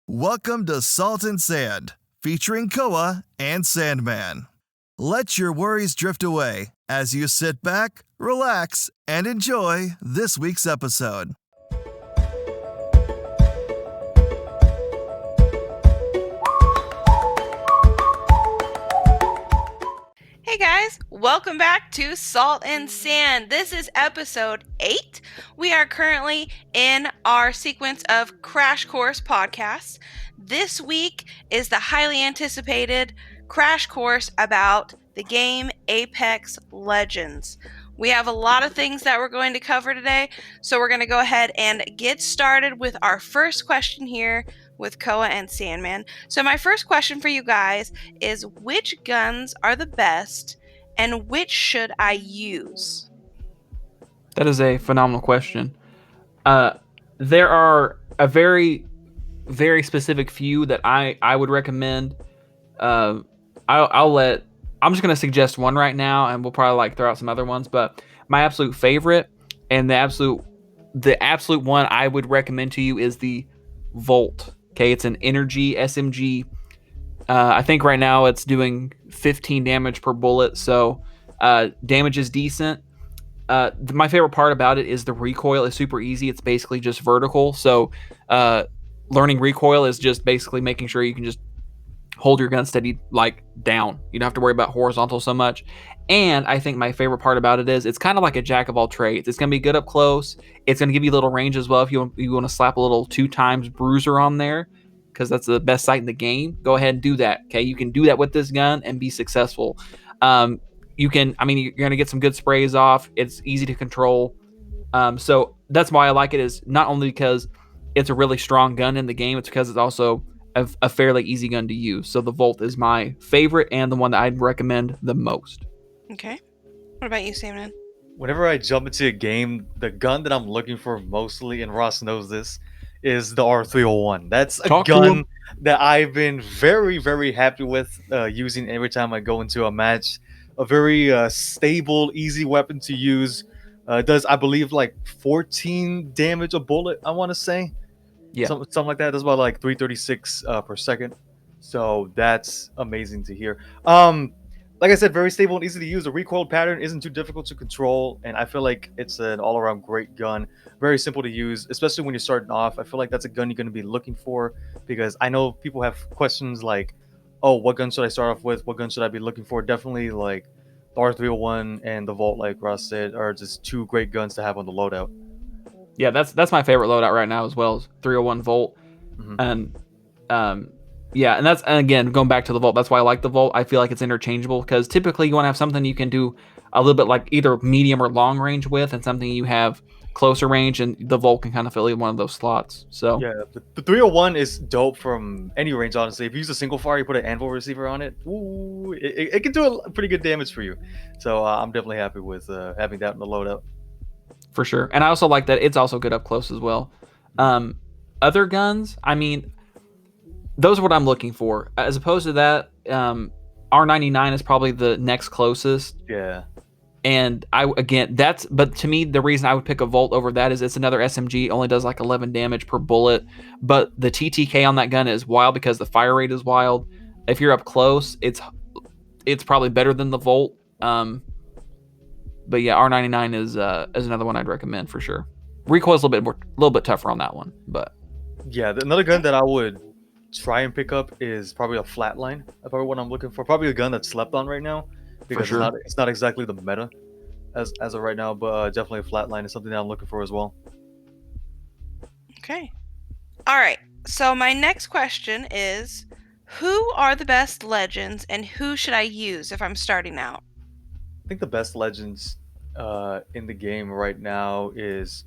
Welcome to Salt and Sand, featuring Koa and Sandman. Let your worries drift away as you sit back, relax, and enjoy this week's episode. Hey guys, welcome back to Salt and Sand. This is episode 8. We are currently in our sequence of Crash Course podcasts. This week is the highly anticipated Crash Course about the game Apex Legends. We have a lot of things that we're going to cover today, so we're going to go ahead and get started with our first question here with Koa and Sandman. So my first question for you guys is, which guns are the best and which should I use? That is a phenomenal question. There are a very, very specific few that I would recommend. I'm just going to suggest one right now, and we'll probably throw out some other ones. But my absolute favorite and the absolute one I would recommend to you is the Volt. Okay, it's an energy SMG. I think right now it's doing 15 damage per bullet, so damage is decent. My favorite part about it is the recoil is super easy. It's basically just vertical. So learning recoil is just basically making sure you can just hold your gun steady down. You don't have to worry about horizontal so much. And I think my favorite part about it is it's kind of like a jack of all trades. It's going to be good up close. It's going to give you a little range as well. If you want to slap a little 2x bruiser on there, because that's the best sight in the game, go ahead and do that. Okay, you can do that with this gun and be successful. You're going to get some good sprays off. It's easy to control. So that's why I like it, is not only because it's a really strong gun in the game, it's because it's also a fairly easy gun to use. So the Volt is my favorite and the one that I'd recommend the most. Okay. What about you, Simon? Whenever I jump into a game, the gun that I'm looking for mostly, and Ross knows this, is the R301. That's a gun that I've been very, very happy with using every time I go into a match. A very stable, easy weapon to use. Does, I believe, 14 damage a bullet, I want to say. Yeah. Something like that. That's about 336 per second. So that's amazing to hear. Like I said, very stable and easy to use. The recoil pattern isn't too difficult to control, and I feel like it's an all-around great gun. Very simple to use, especially when you're starting off. I feel like that's a gun you're going to be looking for, because I know people have questions like, oh, what gun should I start off with? What gun should I be looking for? Definitely the R301 and the Volt, like Ross said, are just two great guns to have on the loadout. Yeah, that's my favorite loadout right now as well, as 301 Volt. Mm-hmm. And yeah, and again, going back to the Volt, that's why I like the Volt. I feel like it's interchangeable, because typically you want to have something you can do a little bit like either medium or long range with, and something you have closer range, and the Volt can kind of fill in one of those slots. So yeah, the 301 is dope from any range, honestly. If you use a single fire, you put an anvil receiver on it, ooh, it can do a pretty good damage for you. So I'm definitely happy with having that in the loadout. For sure. And I also like that it's also good up close as well. Other guns, those are what I'm looking for. As opposed to that, R99 is probably the next closest. Yeah. And but to me, the reason I would pick a Volt over that is it's another SMG, only does 11 damage per bullet. But the TTK on that gun is wild because the fire rate is wild. If you're up close, it's probably better than the Volt. But yeah, R99 is another one I'd recommend for sure. Recoil's a little bit tougher on that one, but yeah, another gun that I would try and pick up is probably a Flatline. That's probably what I'm looking for. Probably a gun that's slept on right now, because sure. it's not exactly the meta as of right now, but definitely a Flatline is something that I'm looking for as well. Okay. All right. So my next question is, who are the best legends and who should I use if I'm starting out? I think the best legends in the game right now is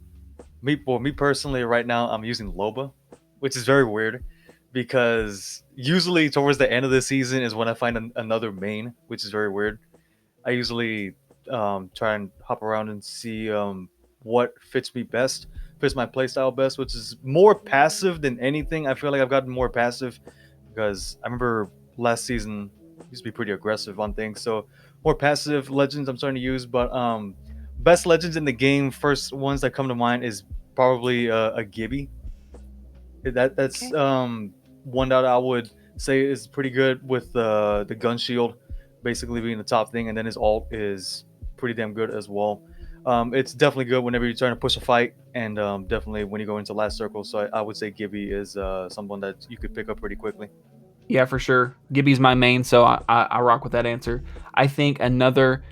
me. Well, me personally, right now I'm using Loba, which is very weird, because usually towards the end of the season is when I find another main, which is very weird. I usually try and hop around and see what fits me best, fits my playstyle best, which is more passive than anything. I feel like I've gotten more passive because I remember last season I used to be pretty aggressive on things. So more passive legends I'm starting to use, but best legends in the game, first ones that come to mind is probably a Gibby. That's Okay. one that I would say is pretty good with the gun shield, basically being the top thing, and then his ult is pretty damn good as well. It's definitely good whenever you're trying to push a fight, and definitely when you go into last circle. So I would say Gibby is someone that you could pick up pretty quickly. Yeah, for sure. Gibby's my main, so I rock with that answer. I think another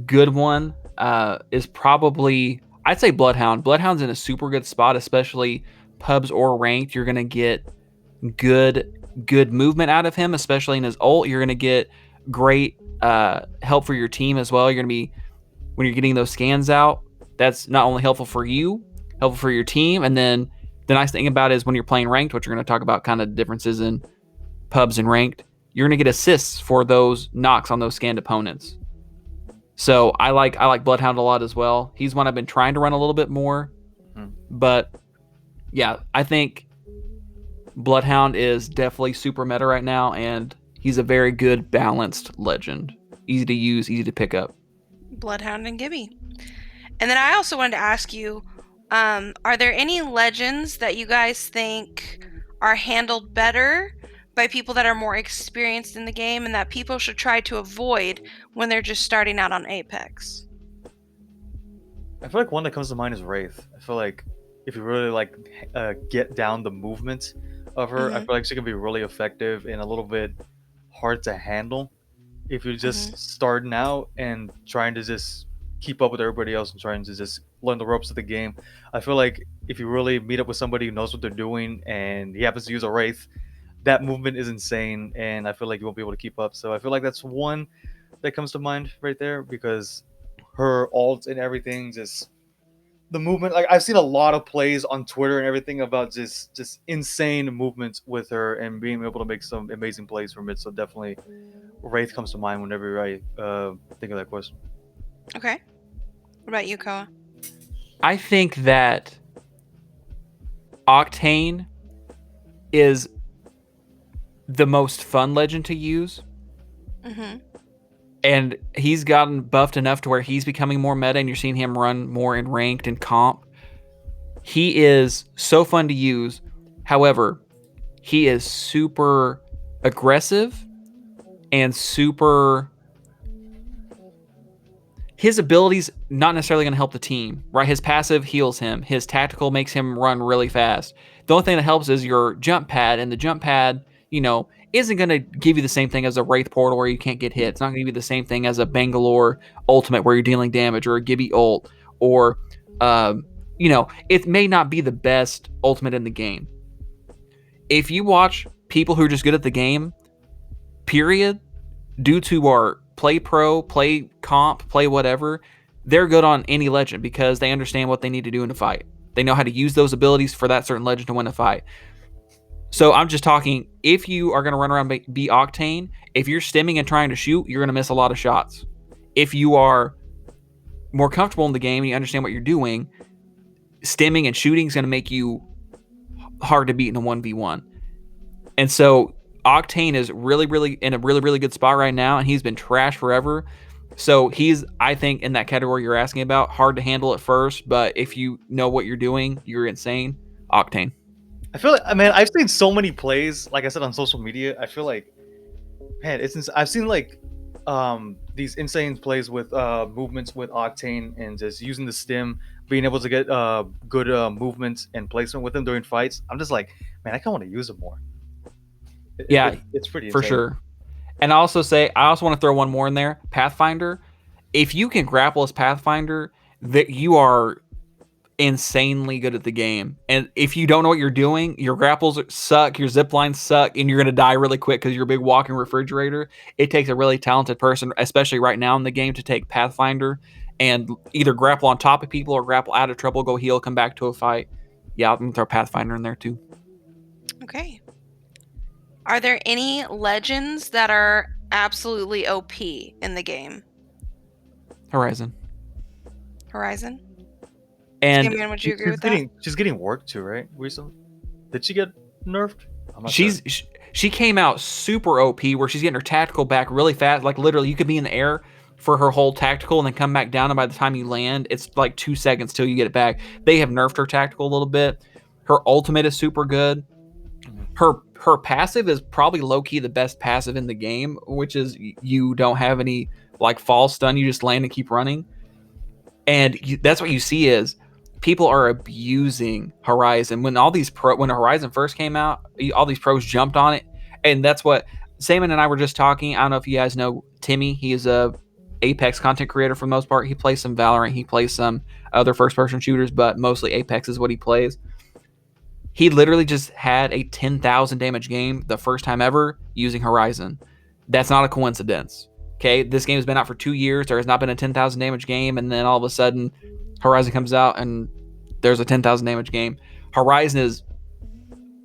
good one is probably, I'd say Bloodhound. Bloodhound's in a super good spot, especially pubs or ranked. You're gonna get good movement out of him, especially in his ult. You're gonna get great help for your team as well. You're gonna be, when you're getting those scans out, that's not only helpful for you, helpful for your team. And then the nice thing about it is when you're playing ranked, which we're gonna talk about kind of differences in pubs and ranked, you're gonna get assists for those knocks on those scanned opponents. So I like Bloodhound a lot as well. He's one I've been trying to run a little bit more, but yeah, I think Bloodhound is definitely super meta right now, and he's a very good balanced legend. Easy to use, easy to pick up. Bloodhound and Gibby. And then I also wanted to ask you, are there any legends that you guys think are handled better by people that are more experienced in the game and that people should try to avoid when they're just starting out on Apex? I feel like one that comes to mind is Wraith. I feel like if you really like get down the movement of her, I feel like she can be really effective and a little bit hard to handle if you're just starting out and trying to just keep up with everybody else and trying to just learn the ropes of the game. I feel like if you really meet up with somebody who knows what they're doing and he happens to use a Wraith, that movement is insane, and I feel like you won't be able to keep up. So I feel like that's one that comes to mind right there, because her ult and everything, just the movement. Like I've seen a lot of plays on Twitter and everything about just insane movements with her and being able to make some amazing plays from it. So definitely Wraith comes to mind whenever I think of that question. Okay. What about you, Koa? I think that Octane is the most fun legend to use. And he's gotten buffed enough to where he's becoming more meta, and you're seeing him run more in ranked and comp. He is so fun to use. However, he is super aggressive and super... His abilities not necessarily going to help the team, right? His passive heals him. His tactical makes him run really fast. The only thing that helps is your jump pad, and the jump pad, isn't going to give you the same thing as a Wraith Portal where you can't get hit. It's not going to give you the same thing as a Bangalore ultimate where you're dealing damage, or a Gibby ult, or, it may not be the best ultimate in the game. If you watch people who are just good at the game, period, due to our play pro, play comp, play whatever, they're good on any legend because they understand what they need to do in a fight. They know how to use those abilities for that certain legend to win a fight. So I'm just talking, if you are going to run around and be Octane, if you're stimming and trying to shoot, you're going to miss a lot of shots. If you are more comfortable in the game and you understand what you're doing, stimming and shooting is going to make you hard to beat in a 1v1. And so Octane is really, really in a really, really good spot right now, and he's been trashed forever. So he's, I think, in that category you're asking about, hard to handle at first, but if you know what you're doing, you're insane. Octane. I feel like, man, I've seen so many plays, like I said, on social media. I feel like, man, I've seen like these insane plays with movements with Octane and just using the stim, being able to get good movements and placement with him during fights. I'm just like, man, I kind of want to use him more. It's pretty for insane. Sure. And I also want to throw one more in there. Pathfinder. If you can grapple as Pathfinder, that you are insanely good at the game. And if you don't know what you're doing, your grapples suck, your zip lines suck, and you're going to die really quick because you're a big walking refrigerator. It takes a really talented person, especially right now in the game, to take Pathfinder and either grapple on top of people or grapple out of trouble, go heal, come back to a fight. Yeah, I'm going to throw Pathfinder in there too. Okay. Are there any legends that are absolutely OP in the game? Horizon. And Sandman, would you agree with that? She's getting worked too, right? Recently, did she get nerfed? I'm not sure. She came out super OP where she's getting her tactical back really fast. Like literally, you could be in the air for her whole tactical and then come back down, and by the time you land, it's like 2 seconds till you get it back. They have nerfed her tactical a little bit. Her ultimate is super good. her passive is probably low-key the best passive in the game, which is you don't have any like fall stun, you just land and keep running. And that's what you see is people are abusing Horizon. When Horizon first came out, all these pros jumped on it, and that's what Salmon and I were just talking. I don't know if you guys know Timmy. He is a Apex content creator for the most part. He plays some Valorant, he plays some other first-person shooters, but mostly Apex is what he plays. He literally just had a 10,000 damage game the first time ever using Horizon. That's not a coincidence. Okay, this game has been out for 2 years. There has not been a 10,000 damage game, and then all of a sudden, Horizon comes out and there's a 10,000 damage game. Horizon is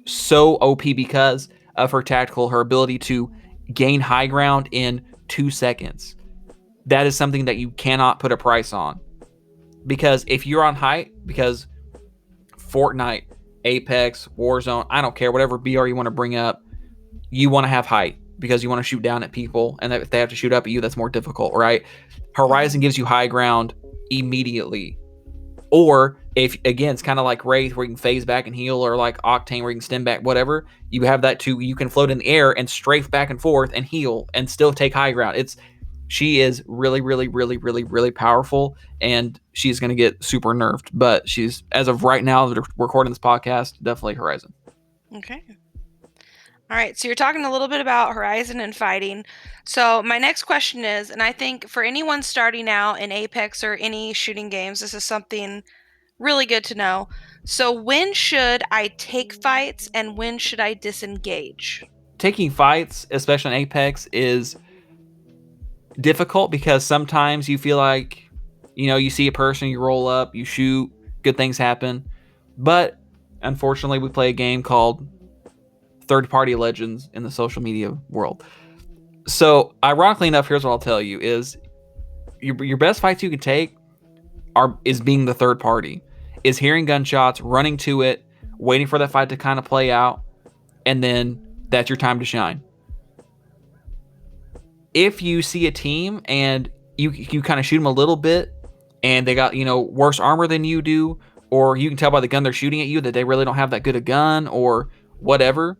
so OP because of her tactical, her ability to gain high ground in 2 seconds. That is something that you cannot put a price on. Because if you're on height, because Fortnite, Apex, Warzone, I don't care, whatever BR you want to bring up, you want to have height because you want to shoot down at people, and if they have to shoot up at you, that's more difficult, right? Horizon gives you high ground immediately. Or if, again, it's kind of like Wraith where you can phase back and heal, or like Octane where you can stem back, whatever, you have that too. You can float in the air and strafe back and forth and heal and still take high ground. She is really, really, really, really, really powerful, and she's going to get super nerfed. But she's, as of right now, recording this podcast, definitely Horizon. Okay. All right, so you're talking a little bit about Horizon and fighting. So my next question is, and I think for anyone starting out in Apex or any shooting games, this is something really good to know. So when should I take fights and when should I disengage? Taking fights, especially in Apex, is difficult because sometimes you feel like, you see a person, you roll up, you shoot, good things happen. But unfortunately, we play a game called third-party legends in the social media world. So ironically enough, here's what I'll tell you is your best fights you can take is being the third party, is hearing gunshots, running to it, waiting for that fight to kind of play out, and then that's your time to shine. If you see a team and you kind of shoot them a little bit and they got, worse armor than you do, or you can tell by the gun they're shooting at you that they really don't have that good a gun or whatever,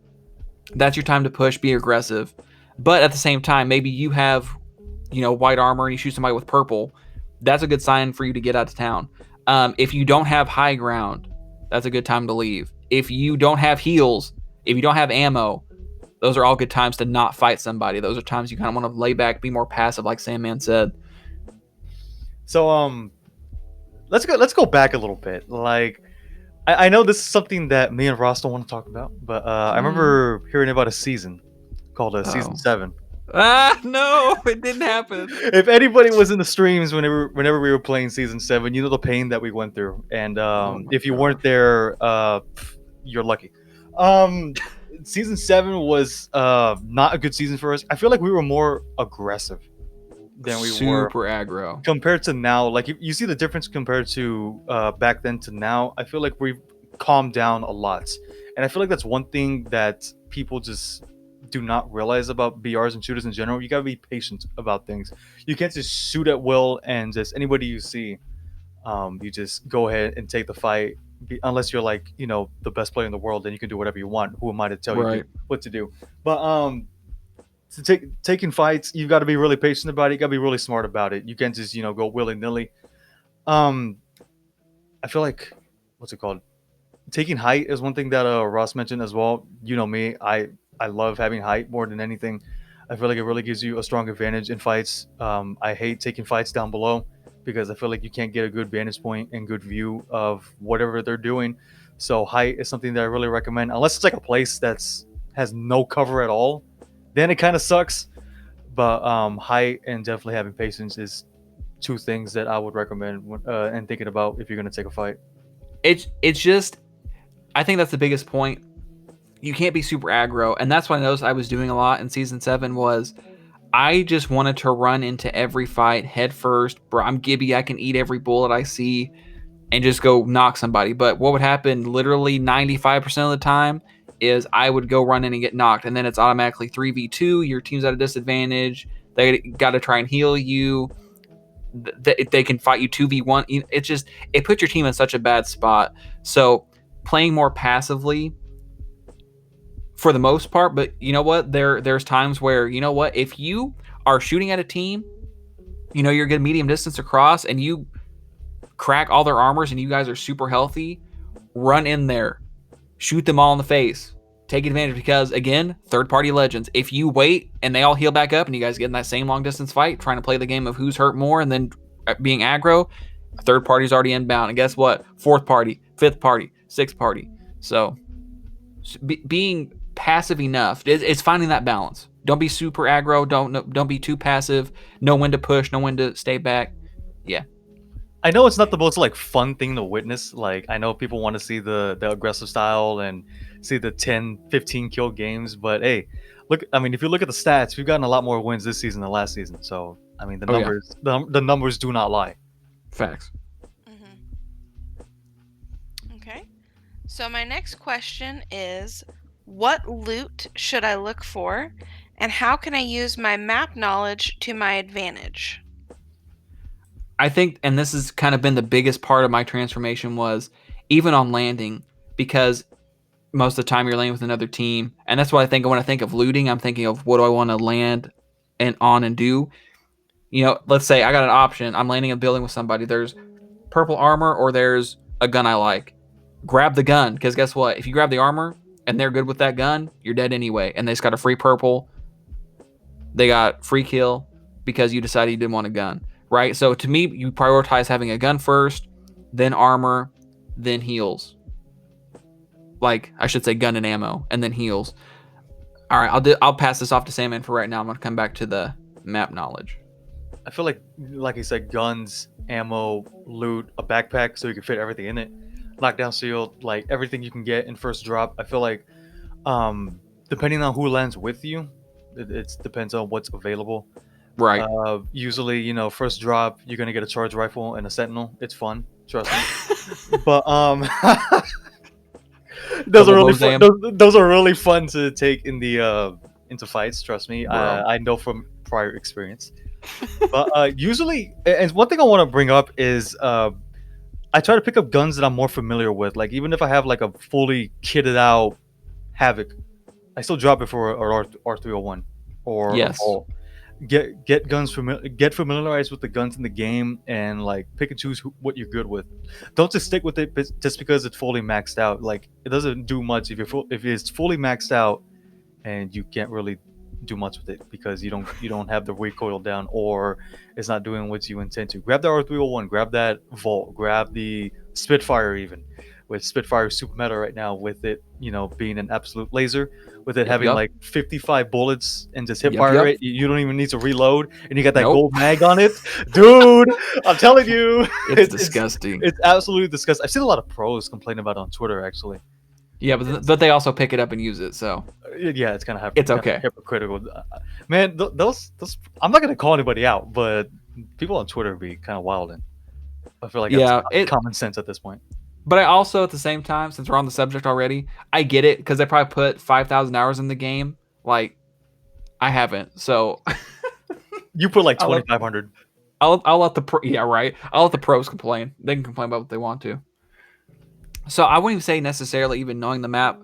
that's your time to push, be aggressive. But at the same time, maybe you have, white armor and you shoot somebody with purple. That's a good sign for you to get out of town. If you don't have high ground, that's a good time to leave. If you don't have heals, if you don't have ammo, those are all good times to not fight somebody. Those are times you kind of want to lay back, be more passive, like Sandman said. So let's go back a little bit. Like, I know this is something that me and Ross don't want to talk about, but I remember hearing about a season called Season 7. No, it didn't happen. If anybody was in the streams whenever we were playing Season 7, you know the pain that we went through. And if you weren't there, you're lucky. Season 7 was not a good season for us. I feel like we were more aggressive than we were. Super aggro. Compared to now. Like, you see the difference compared to back then to now. I feel like we've calmed down a lot. And I feel like that's one thing that people just do not realize about BRs and shooters in general. You gotta be patient about things. You can't just shoot at will and just anybody you see, you just go ahead and take the fight. Unless you're like, the best player in the world, then you can do whatever you want. Who am I to tell you what to do? But taking fights, you got to be really patient about it. You got to be really smart about it. You can't just go willy-nilly. I feel like, what's it called? Taking height is one thing that Ross mentioned as well. You know me, I love having height more than anything. I feel like it really gives you a strong advantage in fights. I hate taking fights down below because I feel like you can't get a good vantage point and good view of whatever they're doing. So height is something that I really recommend, unless it's like a place has no cover at all. Then it kind of sucks. But height and definitely having patience is two things that I would recommend and thinking about if you're going to take a fight. It's just, I think that's the biggest point. You can't be super aggro, and that's what I noticed I was doing a lot in Season 7 was I just wanted to run into every fight head first. Bro, I'm Gibby. I can eat every bullet I see and just go knock somebody. But what would happen literally 95% of the time is I would go run in and get knocked, and then it's automatically 3v2. Your team's at a disadvantage. They got to try and heal you. They can fight you 2v1. It puts your team in such a bad spot. So playing more passively for the most part. But you know what? There's times where, you know what, if you are shooting at a team, you know, you're good medium distance across, and you crack all their armors, and you guys are super healthy, run in there, shoot them all in the face, take advantage, because again, third party legends. If you wait and they all heal back up and you guys get in that same long distance fight, trying to play the game of who's hurt more and then being aggro, third party's already inbound, and guess what? Fourth party, fifth party, sixth party. So being passive enough, it's finding that balance. Don't be super aggro. Don't be too passive. Know when to push. Know when to stay back. Yeah. I know it's not the most like fun thing to witness. Like, I know people want to see the aggressive style and see the 10, 15 kill games, but hey, look, I mean, if you look at the stats, we've gotten a lot more wins this season than last season. So, I mean, the numbers do not lie. Facts. Okay. So my next question is, what loot should I look for, and how can I use my map knowledge to my advantage? I think, and this has kind of been the biggest part of my transformation, was even on landing, because most of the time you're landing with another team. And that's what I think of when I think of looting. I'm thinking of, what do I want to land and do? You know, let's say I got an option. I'm landing a building with somebody. There's purple armor or there's a gun I like. Grab the gun, because guess what? If you grab the armor and they're good with that gun, you're dead anyway. And they just got a free purple. They got free kill because you decided you didn't want a gun, right? So to me, you prioritize having a gun first, then armor, then heals. Like, I should say gun and ammo, and then heals. All right, I'll pass this off to Sandman for right now. I'm going to come back to the map knowledge. I feel like you said, guns, ammo, loot, a backpack so you can fit everything in it, knockdown shield, like everything you can get in first drop. I feel like, depending on who lands with you, it depends on what's available. Right. Usually, you know, first drop, you're gonna get a charge rifle and a sentinel. It's fun, trust me. But those are really fun to take in the into fights. Trust me, I know from prior experience. But usually, and one thing I want to bring up is, I try to pick up guns that I'm more familiar with. Like, even if I have like a fully kitted out Havoc, I still drop it for an R301 or yes. A Volt. Get guns get familiarized with the guns in the game, and like pick and choose what you're good with. Don't just stick with it just because it's fully maxed out. Like, it doesn't do much if it's fully maxed out and you can't really do much with it because you don't have the recoil down, or it's not doing what you intend to. Grab the R301, grab that Volt, grab the Spitfire. Even with Spitfire super meta right now, with it, you know, being an absolute laser, with it having like 55 bullets and just hip fire rate, you don't even need to reload, and you got that gold mag on it, dude. I'm telling you, it's disgusting. It's absolutely disgusting. I've seen a lot of pros complain about it on Twitter, actually. Yeah, but they also pick it up and use it, so yeah, it's kind of hypocritical. Man, those I'm not gonna call anybody out, but people on Twitter be kind of wilding. I feel like it's common sense at this point. But I also, at the same time, since we're on the subject already, I get it, because they probably put 5,000 hours in the game. Like, I haven't, so you put like 2,500. I'll let I'll let the pros complain. They can complain about what they want to. So I wouldn't even say necessarily even knowing the map.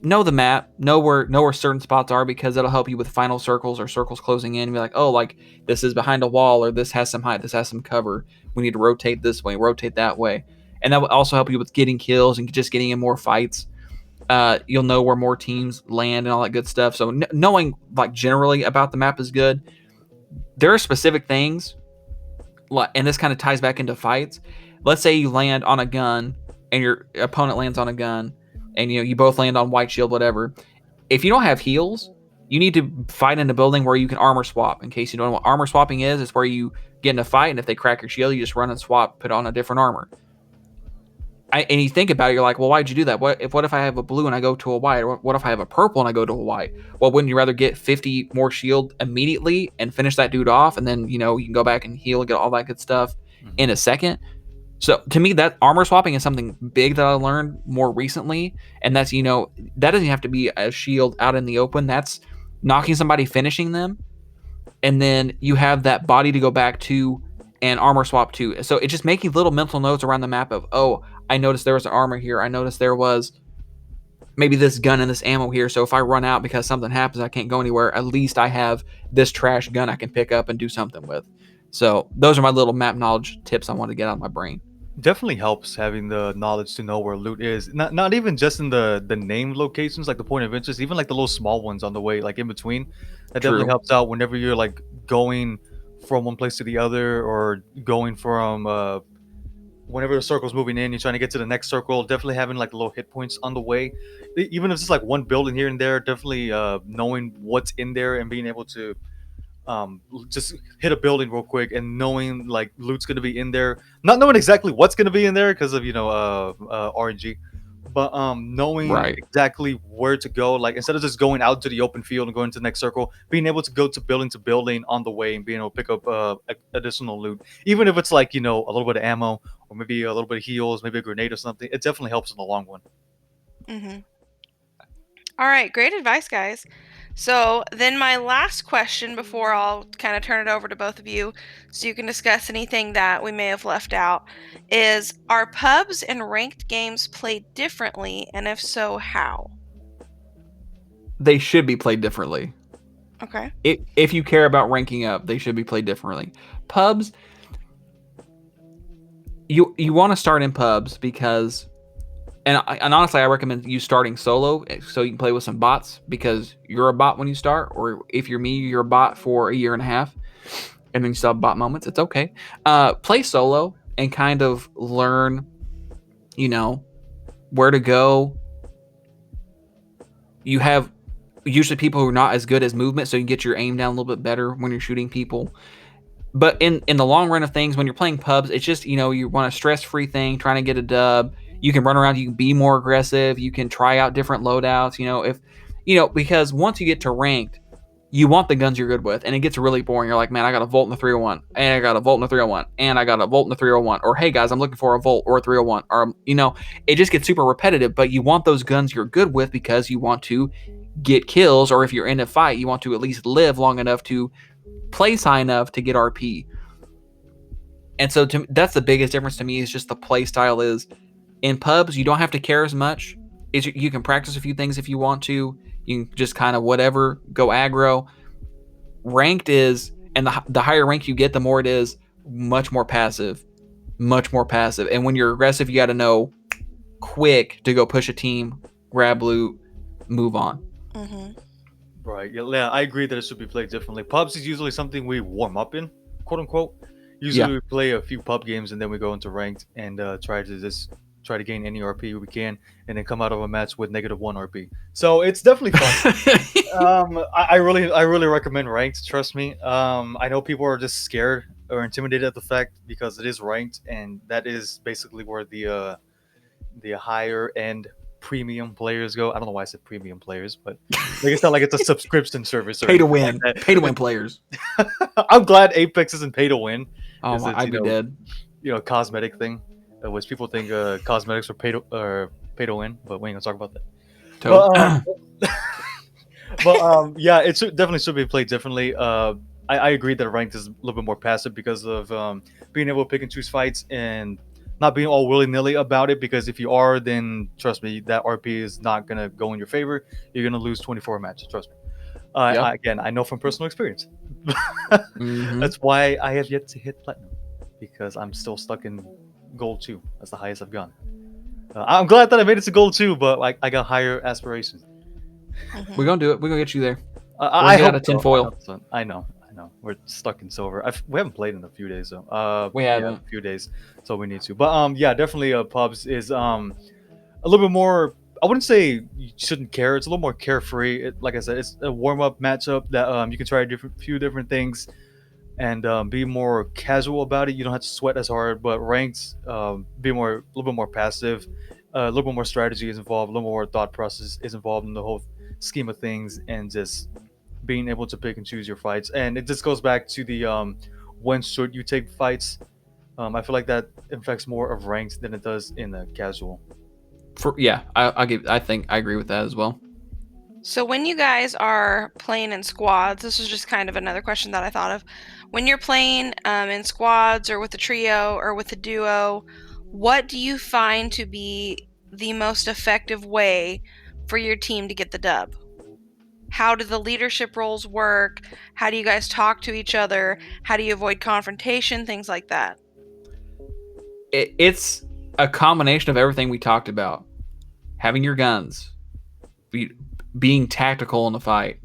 Know the map, know where certain spots are, because that'll help you with final circles or circles closing in. And be like, oh, like this is behind a wall, or this has some height, this has some cover. We need to rotate this way, rotate that way. And that will also help you with getting kills and just getting in more fights. You'll know where more teams land and all that good stuff. So knowing like generally about the map is good. There are specific things, and this kind of ties back into fights. Let's say you land on a gun and your opponent lands on a gun, and you both land on white shield, whatever. If you don't have heals, you need to fight in a building where you can armor swap. In case you don't know what armor swapping is, it's where you get in a fight, and if they crack your shield, you just run and swap, put on a different armor. And you think about it, you're like, well, why'd you do that? What if I have a blue and I go to a white? Or what if I have a purple and I go to a white? Well, wouldn't you rather get 50 more shield immediately and finish that dude off, and then you can go back and heal and get all that good stuff in a second? So to me, that armor swapping is something big that I learned more recently, and that's that doesn't have to be a shield out in the open. That's knocking somebody, finishing them, and then you have that body to go back to and armor swap to. So it's just making little mental notes around the map of, oh, I noticed there was an armor here. I noticed there was maybe this gun and this ammo here. So if I run out because something happens, I can't go anywhere. At least I have this trash gun I can pick up and do something with. So those are my little map knowledge tips I want to get out of my brain. Definitely helps having the knowledge to know where loot is. Not even just in the named locations, like the point of interest, even like the little small ones on the way, like in between. That definitely True. helps out whenever you're like going from one place to the other, or going from whenever the circle's moving in, you're trying to get to the next circle. Definitely having like little hit points on the way, even if it's like one building here and there. Definitely knowing what's in there and being able to just hit a building real quick, and knowing like loot's gonna be in there, not knowing exactly what's gonna be in there because of RNG, but knowing Right. exactly where to go, like instead of just going out to the open field and going to the next circle, being able to go to building on the way and being able to pick up additional loot, even if it's like a little bit of ammo, or maybe a little bit of heals, maybe a grenade or something. It definitely helps in the long run. Mm-hmm. All right, great advice, guys. So then my last question before I'll kind of turn it over to both of you so you can discuss anything that we may have left out is, are pubs and ranked games played differently, and if so, how? They should be played differently. Okay. If you care about ranking up, they should be played differently. Pubs, you want to start in pubs because, and honestly, I recommend you starting solo so you can play with some bots, because you're a bot when you start, or if you're me, you're a bot for a year and a half, and then you still have bot moments. It's okay. Play solo and kind of learn, where to go. You have usually people who are not as good as movement, so you can get your aim down a little bit better when you're shooting people. But in the long run of things, when you're playing pubs, it's just, you want a stress-free thing, trying to get a dub. You can run around, you can be more aggressive, you can try out different loadouts, because once you get to ranked, you want the guns you're good with, and it gets really boring. You're like, man, I got a Volt and a 301, and I got a Volt and a 301, and I got a Volt and a 301, or hey guys, I'm looking for a Volt or a 301, or it just gets super repetitive. But you want those guns you're good with because you want to get kills, or if you're in a fight, you want to at least live long enough to place high enough to get RP. And so that's the biggest difference to me, is just the play style. Is in pubs, you don't have to care as much. You can practice a few things if you want to. You can just kind of whatever, go aggro. Ranked is, and the higher rank you get, the more it is much more passive. Much more passive. And when you're aggressive, you got to know quick to go push a team, grab loot, move on. Mm-hmm. Right. Yeah, I agree that it should be played differently. Pubs is usually something we warm up in, quote unquote. Usually we play a few pub games and then we go into ranked and try to gain any RP we can, and then come out of a match with -1 RP. So it's definitely fun. I really recommend ranked. Trust me. I know people are just scared or intimidated at the fact because it is ranked, and that is basically where the higher end premium players go. I don't know why I said premium players, but like it's not like it's a subscription service or Pay to anything win. like that. Pay to win players. I'm glad Apex isn't pay to win. Oh my, I'd be dead. Cosmetic thing, which people think cosmetics are pay to win, but we ain't gonna talk about that. Yeah, it definitely should be played differently. I agree that ranked is a little bit more passive because of being able to pick and choose fights and not being all willy-nilly about it, because if you are, then trust me, that RP is not going to go in your favor. You're going to lose 24 matches, trust me. Again, I know from personal experience. Mm-hmm. That's why I have yet to hit platinum, because I'm still stuck in gold 2. That's the highest I've gone. I'm glad that I made it to gold 2, but I got higher aspirations. Mm-hmm. We're going to do it. We're going to get you there. I hope out of tinfoil. So. I know. We're stuck in silver. We haven't played in a few days though. We haven't. A few days, so we need to. But yeah, definitely. Pubs is a little bit more. I wouldn't say you shouldn't care. It's a little more carefree. Like I said, it's a warm up matchup that you can try few different things and be more casual about it. You don't have to sweat as hard. But ranked, be a little bit more passive. A little bit more strategy is involved. A little more thought process is involved in the whole scheme of things, and just being able to pick and choose your fights. And it just goes back to the when should you take fights. I feel like that affects more of ranked than it does in the casual. I think I agree with that as well. So when you guys are playing in squads, this is just kind of another question that I thought of. When you're playing in squads or with a trio or with a duo, what do you find to be the most effective way for your team to get the dub? How do the leadership roles work? How do you guys talk to each other? How do you avoid confrontation? Things like that. It's a combination of everything we talked about. Having your guns, being tactical in the fight.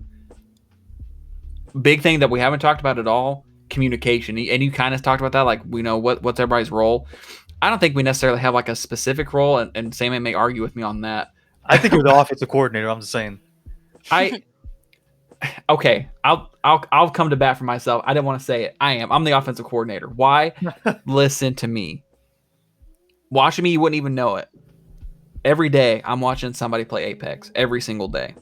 Big thing that we haven't talked about at all, communication. And you kind of talked about that, like, we know what's everybody's role. I don't think we necessarily have like a specific role, and Sam may argue with me on that. I think you're the offensive coordinator. I'm just saying. Okay, I'll come to bat for myself. I didn't want to say it. I'm the offensive coordinator. Why? Listen to me. Watching me, you wouldn't even know it. Every day, I'm watching somebody play Apex. Every single day.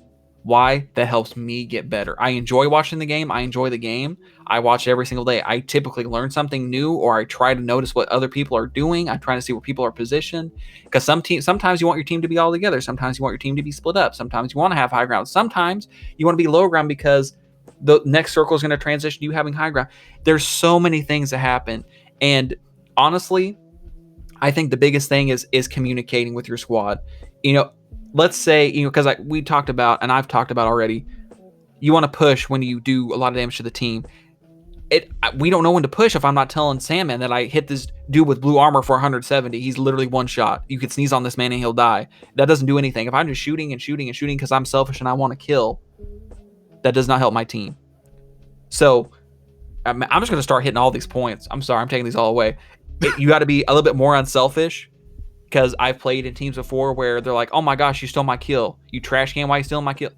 Why? That helps me get better. I enjoy watching the game. I enjoy the game. I watch every single day. I typically learn something new, or I try to notice what other people are doing. I try to see where people are positioned. Because sometimes you want your team to be all together. Sometimes you want your team to be split up. Sometimes you want to have high ground. Sometimes you want to be low ground because the next circle is going to transition to you having high ground. There's so many things that happen. And honestly, I think the biggest thing is communicating with your squad. Let's say, because we talked about, and I've talked about already, you want to push when you do a lot of damage to the team. We don't know when to push if I'm not telling Sandman that I hit this dude with blue armor for 170. He's literally one shot. You could sneeze on this man and he'll die. That doesn't do anything. If I'm just shooting and shooting and shooting because I'm selfish and I want to kill, that does not help my team. So I'm just going to start hitting all these points. I'm sorry, I'm taking these all away. You got to be a little bit more unselfish, because I've played in teams before where they're like, oh my gosh, you stole my kill. You trash can, why you stealing my kill?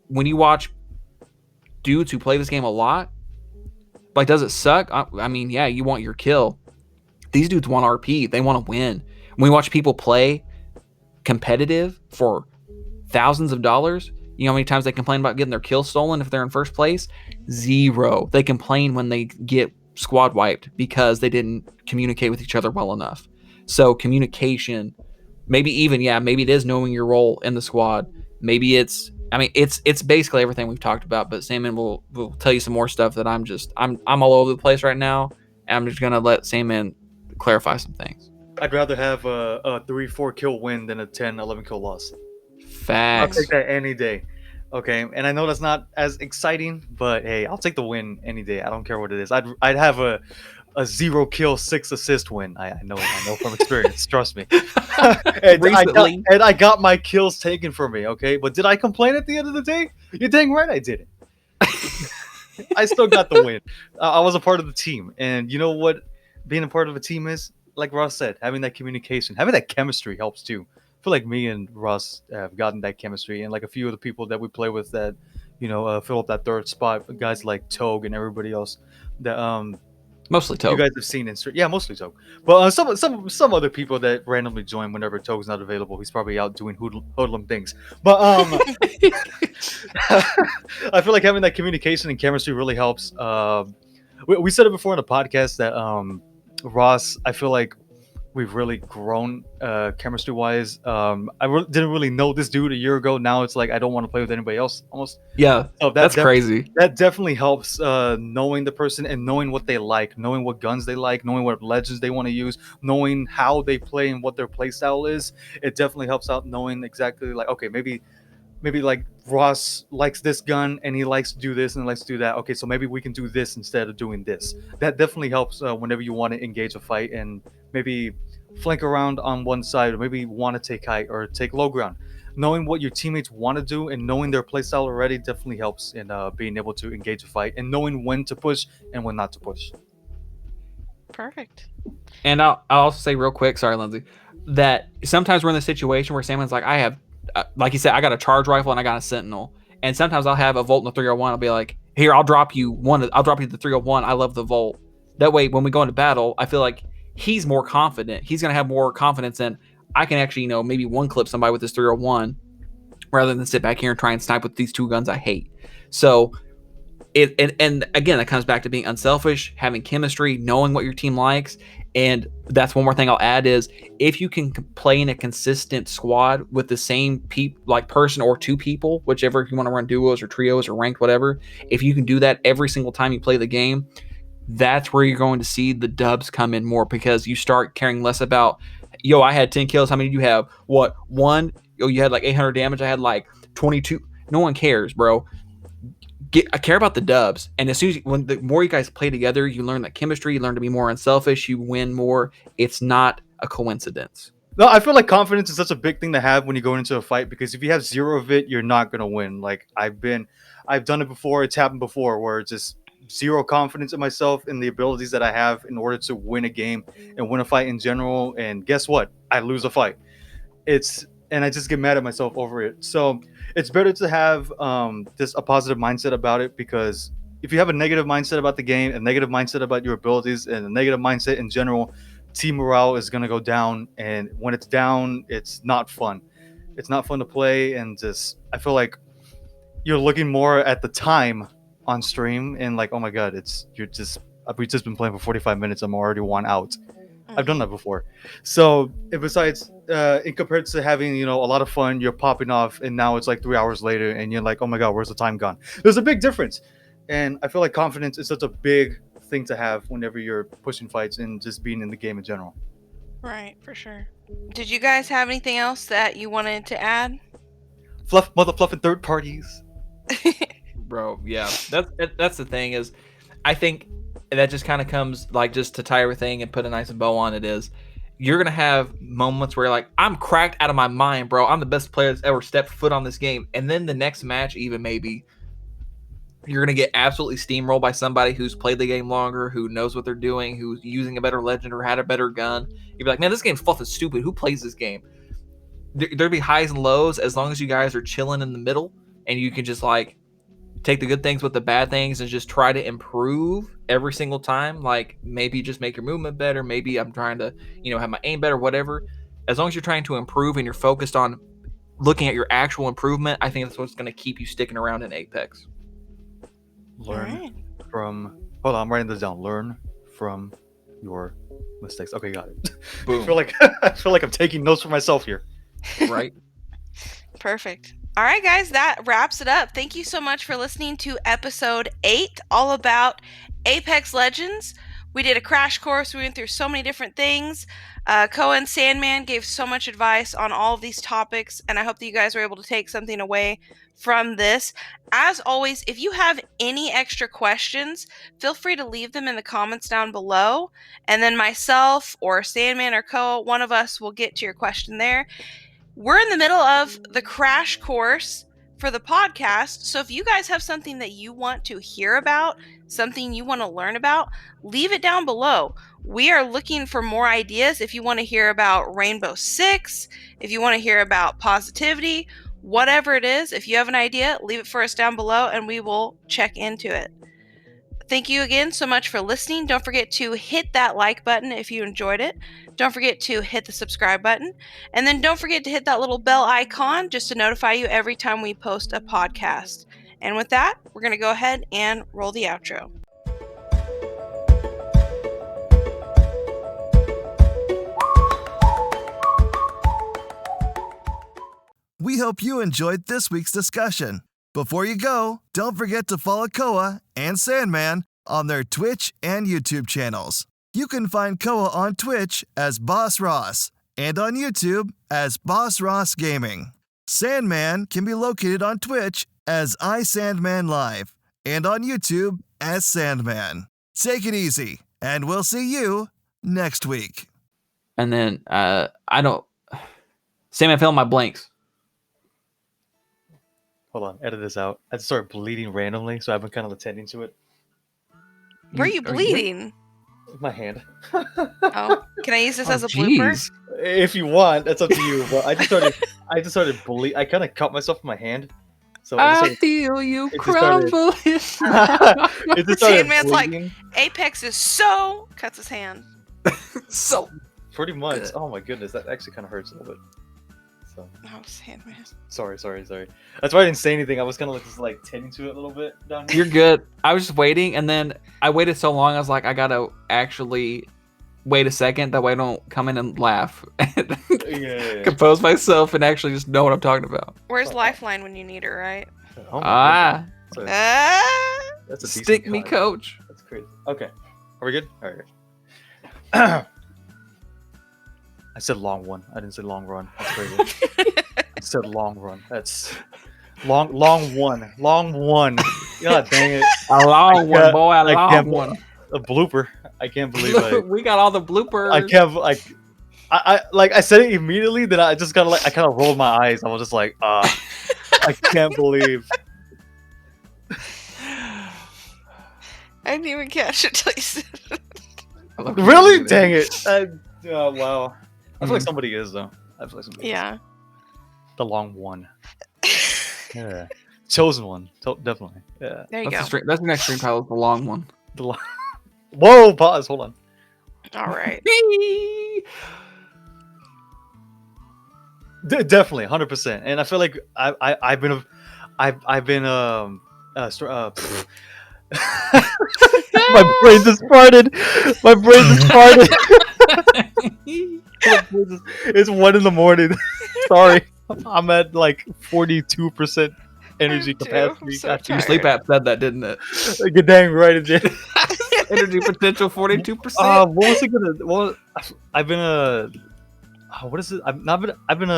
When you watch dudes who play this game a lot, like, does it suck? I mean, yeah, you want your kill. These dudes want RP. They want to win. When we watch people play competitive for thousands of dollars, you know how many times they complain about getting their kill stolen if they're in first place? 0. They complain when they get squad wiped because they didn't communicate with each other well enough. So communication, maybe it is knowing your role in the squad. Maybe it's basically everything we've talked about, but Sandman will tell you some more stuff that I'm all over the place right now, and I'm just going to let Sandman clarify some things. I'd rather have a 3-4 kill win than a 10-11 kill loss. Facts. I'll take that any day. Okay, and I know that's not as exciting, but hey, I'll take the win any day. I don't care what it is. I'd have a 0 kill 6 assist win. I know from experience. Trust me. and I got my kills taken from me. Okay, but did I complain at the end of the day? You're dang right I didn't. I still got the win. I was a part of the team, and you know what? Being a part of a team is, like Ross said, having that communication, having that chemistry helps too. I feel like me and Ross have gotten that chemistry, and like a few of the people that we play with that, fill up that third spot. Guys like Togue and everybody else that mostly Togue. You guys have seen mostly Togue. But some other people that randomly join whenever Togue's not available. He's probably out doing hoodlum things. But I feel like having that communication and chemistry really helps. We said it before in the podcast that Ross, I feel like we've really grown chemistry wise. Didn't really know this dude a year ago. Now it's like I don't want to play with anybody else almost. Yeah, that's crazy. That definitely helps knowing the person and knowing what they like, knowing what guns they like, knowing what legends they want to use, knowing how they play and what their play style is. It definitely helps out knowing exactly, like, okay, maybe like Ross likes this gun and he likes to do this and likes to do that. Okay, so maybe we can do this instead of doing this. That definitely helps whenever you want to engage a fight and maybe flank around on one side, or maybe want to take height or take low ground. Knowing what your teammates want to do and knowing their playstyle already definitely helps in being able to engage a fight and knowing when to push and when not to push. Perfect. And I'll also say real quick, sorry, Lindsay, that sometimes we're in the situation where Salmon's like, I have, like you said, I got a charge rifle and I got a sentinel. And sometimes I'll have a Volt and a 301. I'll be like, here, I'll drop you the 301. I love the Volt. That way, when we go into battle, I feel like he's more confident. He's going to have more confidence in, I can actually, maybe one clip somebody with this 301 rather than sit back here and try and snipe with these two guns I hate. So, and again, that comes back to being unselfish, having chemistry, knowing what your team likes. And that's one more thing I'll add is, if you can play in a consistent squad with the same person or two people, whichever, if you want to run duos or trios or ranked, whatever, if you can do that every single time you play the game, that's where you're going to see the dubs come in more, because you start caring less about, I had 10 kills. How many do you have? What, 1? oh, you had like 800 damage. I had like 22. No one cares, bro. I care about the dubs. And as soon as when the more you guys play together, you learn that chemistry. You learn to be more unselfish. You win more. It's not a coincidence. No, I feel like confidence is such a big thing to have when you go into a fight, because if you have zero of it, you're not gonna win. Like I've done it before. It's happened before where it's just zero confidence in myself and the abilities that I have in order to win a game and win a fight in general. And guess what? I lose a fight. And I just get mad at myself over it. So it's better to have just a positive mindset about it, because if you have a negative mindset about the game, a negative mindset about your abilities, and a negative mindset in general, team morale is gonna go down. And when it's down, it's not fun. It's not fun to play, and just I feel like you're looking more at the time on stream and like, oh my god, we've just been playing for 45 minutes. I'm already one out. I've done that before. So, and besides, in compared to having, a lot of fun, you're popping off, and now it's like 3 hours later, and you're like, oh my god, where's the time gone? There's a big difference, and I feel like confidence is such a big thing to have whenever you're pushing fights and just being in the game in general. Right, for sure. Did you guys have anything else that you wanted to add? Fluff and third parties. Bro, yeah. That's the thing is, I think that just kind of comes like just to tie everything and put a nice bow on it is you're going to have moments where you're like, I'm cracked out of my mind, bro. I'm the best player that's ever stepped foot on this game. And then the next match, even maybe, you're going to get absolutely steamrolled by somebody who's played the game longer, who knows what they're doing, who's using a better legend or had a better gun. You'll be like, man, this game's fluff and stupid. Who plays this game? There'll be highs and lows as long as you guys are chilling in the middle and you can just like take the good things with the bad things and just try to improve every single time. Like maybe just make your movement better. Maybe I'm trying to, have my aim better, whatever. As long as you're trying to improve and you're focused on looking at your actual improvement, I think that's what's going to keep you sticking around in Apex. Hold on, I'm writing this down. Learn from your mistakes. Okay, got it. Boom. I feel like I'm taking notes for myself here. Right? Perfect. All right, guys, that wraps it up. Thank you so much for listening to episode 8, all about Apex Legends. We did a crash course. We went through so many different things. Koa and Sandman gave so much advice on all of these topics, and I hope that you guys were able to take something away from this. As always, if you have any extra questions, feel free to leave them in the comments down below, and then myself or Sandman or Koa, one of us will get to your question there. We're in the middle of the crash course for the podcast, so if you guys have something that you want to hear about, something you want to learn about, leave it down below. We are looking for more ideas. If you want to hear about Rainbow Six, if you want to hear about positivity, whatever it is, if you have an idea, leave it for us down below and we will check into it. Thank you again so much for listening. Don't forget to hit that like button if you enjoyed it. Don't forget to hit the subscribe button. And then don't forget to hit that little bell icon just to notify you every time we post a podcast. And with that, we're going to go ahead and roll the outro. We hope you enjoyed this week's discussion. Before you go, don't forget to follow Koa and Sandman on their Twitch and YouTube channels. You can find Koa on Twitch as BossRoss and on YouTube as BossRoss Gaming. Sandman can be located on Twitch as iSandmanLive and on YouTube as Sandman. Take it easy, and we'll see you next week. And then Sandman fill in my blanks. Hold on, edit this out. I just started bleeding randomly, so I've been kind of attending to it. Where are you bleeding? My hand. Oh, can I use this as a blooper? If you want, that's up to you. But I just started bleeding. I kind of cut myself in my hand. So I feel you crumble. Sandman's like, Apex is so cuts his hand. So pretty much. Oh my goodness, that actually kind of hurts a little bit. So. Oh, Sandman. Sorry. That's why I didn't say anything. I was kind of just like tending to it a little bit down here. You're good. I was just waiting, and then I waited so long. I was like, I gotta actually wait a second. That way, I don't come in and laugh. Yeah. Compose myself and actually just know what I'm talking about. Where's Lifeline when you need her, right? Oh that's a stick me, coach. That's crazy. Okay, are we good? All right. I said long one. I didn't say long run. That's crazy. said long run. That's long one. Long one. God dang it. A long one, can't- boy. A I long can't- one. A blooper. I can't believe We got all the bloopers. I can't like I said it immediately. Then I just I kind of rolled my eyes. I was just like, I can't believe. I didn't even catch it till you said it. Really? Dang it! Wow. I feel like Mhm. somebody is though. I feel like somebody. Yeah. Is. The long one. Yeah. Chosen one. Definitely. Yeah. There you go. That's the next stream title. Is the long one. The long. Whoa! Pause. Hold on. All right. Definitely, 100%. And I feel like I've been my brain just farted. My brain just farted. It's 1 a.m. Sorry, I'm at like 42% energy Me too. capacity. I'm so Got you. Your sleep app said that, didn't it? You're dang right it did. Energy potential 42%. What was it gonna? Well, I've been what is it? I've been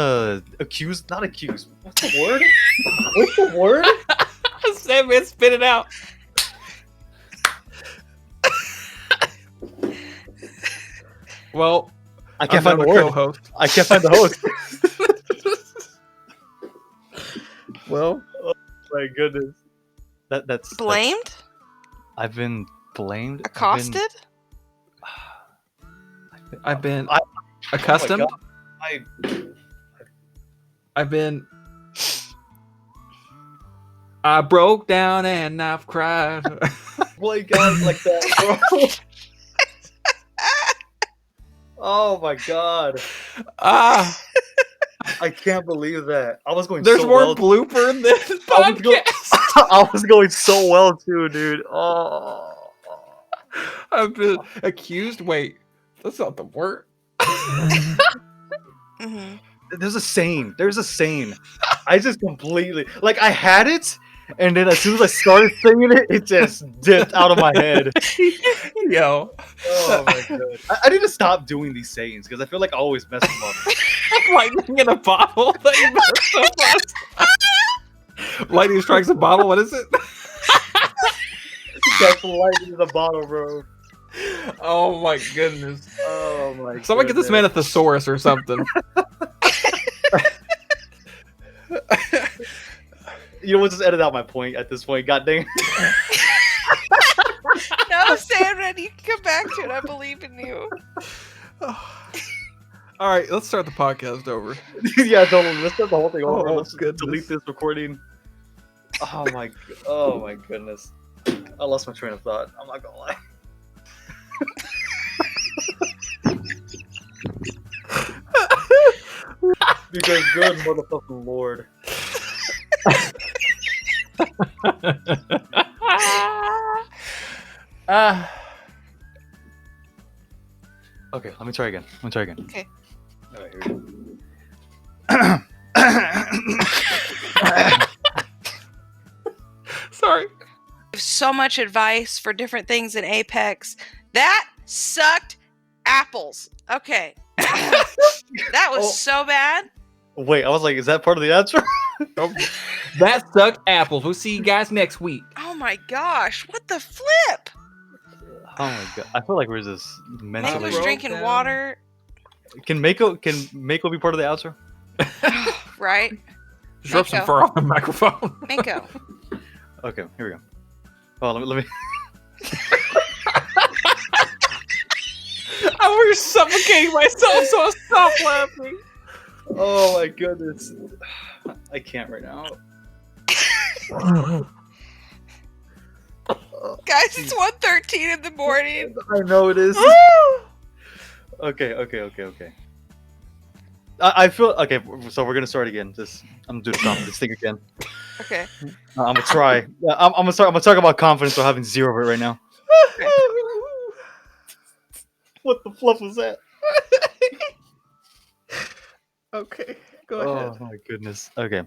accused. Not accused. What's the word? What's the word? Sandman, spit it out. Well, I can't I'm find the now word. co-host. I can't find the host. Well, My goodness. That's Blamed? I've been blamed. Accosted? I've been I- accustomed. Oh my God. I've been. I broke down and I've cried. Play guys like that, bro. Oh my god. Ah, I can't believe that. I was going there's so more well. blooper in this I was go- podcast. I was going so well too, dude. Oh. I've been accused. Wait, that's not the word. Mm-hmm. There's a saying. I just completely like I had it, and then as soon as I started singing it, it just dipped out of my head. Yo, Oh my god! I need to stop doing these sayings because I feel like I always mess them up. lightning in a bottle. That you messed up last time. Lightning strikes a bottle. What is it? That's lightning in the bottle, bro. Oh my goodness! Oh my. Someone get this man a thesaurus or something. You know what? Just edit out my point at this point. God dang. No, Sandman, you can come back to it. I believe in you. All right, let's start the podcast over. Yeah, totally. Let's start the whole thing over. Oh, Let's goodness. delete this recording. Oh my goodness. I lost my train of thought. I'm not gonna lie. Because good motherfucking lord. Okay, let me try again. Okay. All right, here we go. Sorry. So much advice for different things in Apex. That sucked apples. Okay. That was Oh. so bad. Wait, I was like, is that part of the answer? That sucked apples. We'll see you guys next week. Oh my gosh. What the flip? Oh my god, I feel like we're just mentally. Mako's broke drinking down. water. Can Mako be part of the outro? Right? Just rub some Mako. fur on the microphone. Mako. Okay, here we go. Oh, let me. I was suffocating myself, so I stopped laughing. Oh my goodness, I can't right now. Guys, it's 1:13 in the morning. I know it is. Okay. I feel okay. So we're gonna start again. I'm gonna do this thing again. Okay. I'm gonna try. I'm gonna start. I'm gonna talk about confidence. We're having zero of it right now. What the fluff was that? Okay, go ahead. Oh my goodness. Okay.